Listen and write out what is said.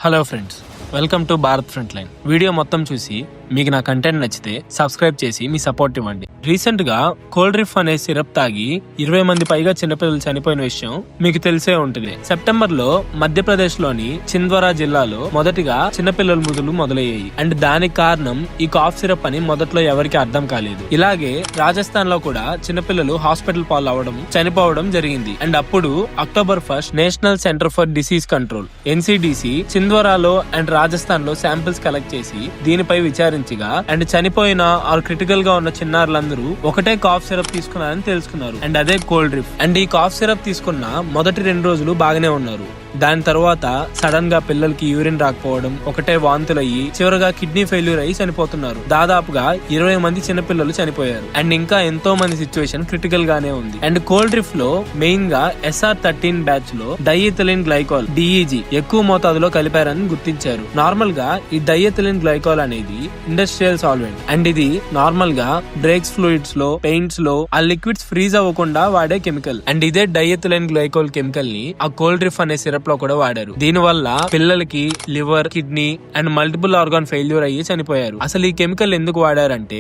Hello friends, welcome to Bharat front line. Video మొత్తం చూసి మీకు నా కంటెంట్ నచ్చితే సబ్స్క్రైబ్ చేసి మీ సపోర్ట్ ఇవ్వండి. రీసెంట్ గా కోల్డ్ రిఫ్ అనే సిరప్ తాగి 20 మంది పైగా చిన్నపిల్లలు చనిపోయిన విషయం మీకు తెలిసే ఉంటుంది. సెప్టెంబర్ లో మధ్యప్రదేశ్ లోని చింద్వారా జిల్లాలో మొదటిగా చిన్నపిల్లల మృతులు మొదలయ్యాయి. అండ్ దానికి కారణం ఈ కాఫ్ సిరప్ అని మొదట్లో ఎవరికి అర్థం కాలేదు. ఇలాగే రాజస్థాన్ లో కూడా చిన్నపిల్లలు హాస్పిటల్ పాలు అవ్వడం, చనిపోవడం జరిగింది. అండ్ అప్పుడు October 1 national centre for disease control NCDC చింద్వారాలో అండ్ రాజస్థాన్ లో శాంపిల్స్ కలెక్ట్ చేసి దీనిపై విచారించగా అండ్ చనిపోయిన ఆర్ క్రిటికల్ గా ఉన్న చిన్నారులందరూ ఒకటే కాఫ్ సిరప్ తీసుకున్నారని తెలుసుకున్నారు. అండ్ అదే కోల్డ్ రిఫ్. అండ్ ఈ కాఫ్ సిరప్ తీసుకున్న మొదటి 2 రోజులు బాగానే ఉన్నారు. దాని తర్వాత సడన్ గా పిల్లలకి యూరిన్ రాకపోవడం, ఒకటే వాంతులయ్యి చివరగా కిడ్నీ ఫెయిల్యూర్ అయ్యి చనిపోతున్నారు. దాదాపుగా 20 మంది చిన్నపిల్లలు చనిపోయారు. అండ్ ఇంకా ఎంతో మంది సిచ్యువేషన్ క్రిటికల్ గానే ఉంది. అండ్ కోల్డ్ రిఫ్ లో మెయిన్ గా SR13 బ్యాచ్ లో డైఎథిలిన్ గ్లైకాల్ DEG ఎక్కువ మోతాదులో కలిపారని గుర్తించారు. నార్మల్ గా ఈ డైఎథిలిన్ గ్లైకాల్ అనేది ఇండస్ట్రియల్ సాల్వెంట్. అండ్ ఇది నార్మల్ గా బ్రేక్స్ ఫ్లూయిడ్స్ లో, పెయింట్స్ లో ఆ లిక్విడ్స్ ఫ్రీజ్ అవ్వకుండా వాడే కెమికల్. అండ్ ఇదే డైఎథిలిన్ గ్లైకాల్ కెమికల్ ని ఆ కోల్డ్ రిఫ్ అనే సిరప్ లో కూడా వాడారు. దీని వల్ల పిల్లలకి liver, kidney and multiple organ failure అయ్యి చనిపోయారు. అసలు ఈ కెమికల్ ఎందుకు వాడారంటే